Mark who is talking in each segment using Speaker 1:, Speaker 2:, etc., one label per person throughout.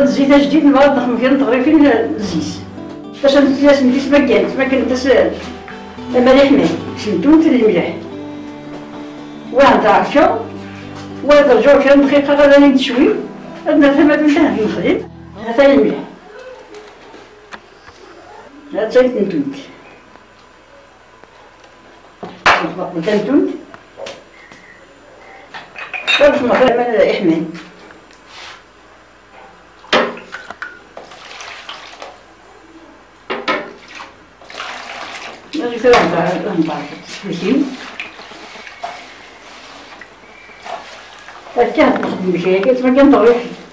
Speaker 1: الزيت جديد نبغي نضخم فيه نطغري الزيت باش نتلاس مليس ما كانت مليح ماء سمتو تلي مليح واحد هكا وهذا رجعو كان دقيقة غادا نتشوي عندنا ثمن نتاع نخدم هذا الملح هذا تنتوت نطبق تنتوت ونخدم غير من الإحمام نجي في الأنبار تسويسين هكا نخدم شي هكا تما كنطغي فيه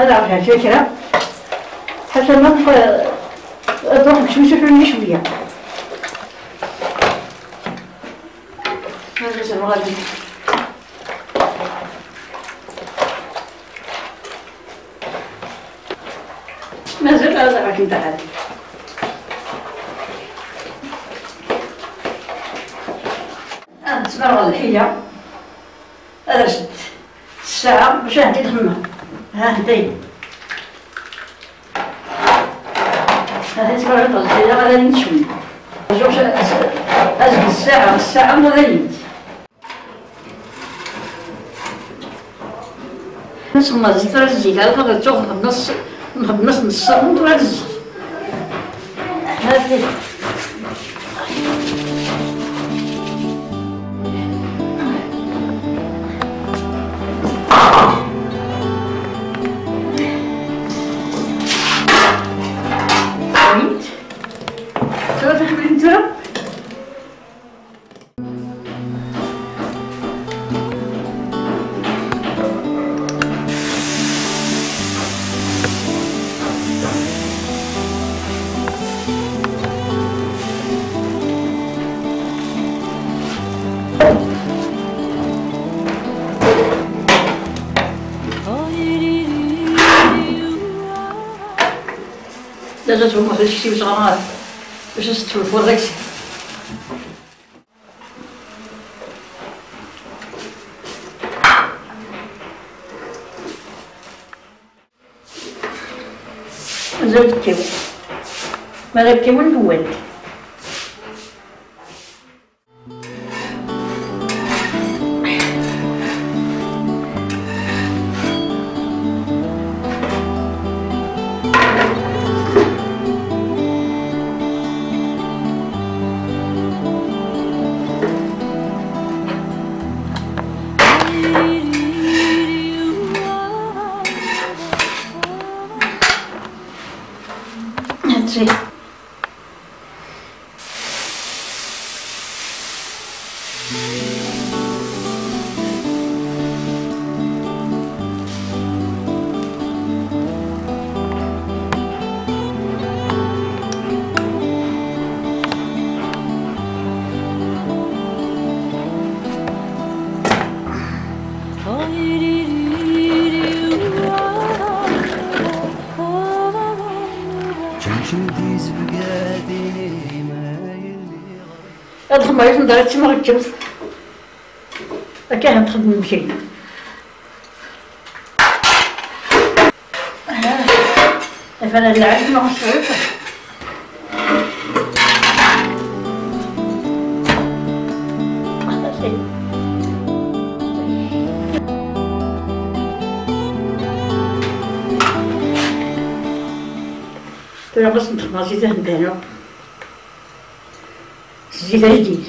Speaker 1: هذا عرفها الفكرة حتى ما تروح بشويش حلوة شوية هذا زعما غادي مازال هذا راك نتاع هذا تبرغ الحية هذا شد الساعة باش هادي تخمم ها هدايا هذا تبرغ الحية غادي نشوي جوج أزق الساعة مغاليت نسمى الزيت راه الزيت على خاطر تاخذ نخدم نص الساعة ونطلع الزيت هذه لازم ما خليش باش غنعرف باش نستوفوا داكشي نزود الكيو ماذا الكيو الأول هاتشي هاد الخماريت ندير شي مركب هكا غنخدم بشي فانا العرس ما غنصرفش ترى بس نخدم زيت هندانو زيت جديد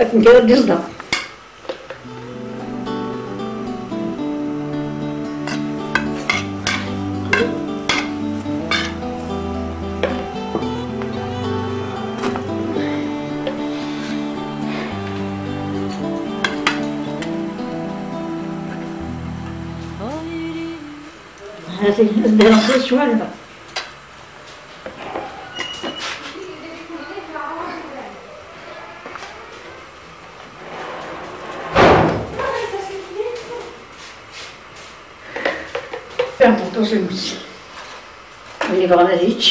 Speaker 1: لكن كذا بيصدق هذه الدراسة شوالبة توصل اللي بغانا هيك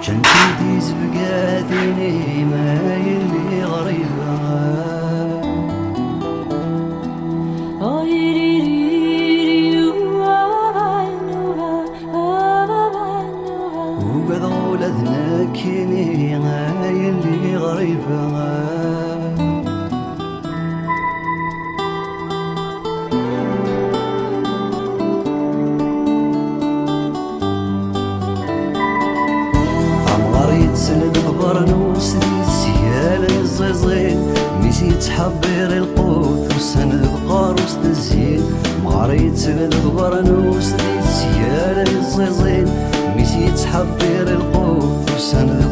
Speaker 2: جنتي سبقاتيني ما يلي غريبة وقد غولتنا كيني ما يلي غريبة سلد برنوس دي سيالة الزيزين ميسي تحبير القوت وسند بقاروس تزين مغاريت سلد برنوس دي سيالة الزيزين ميسي تحبير القوت وسند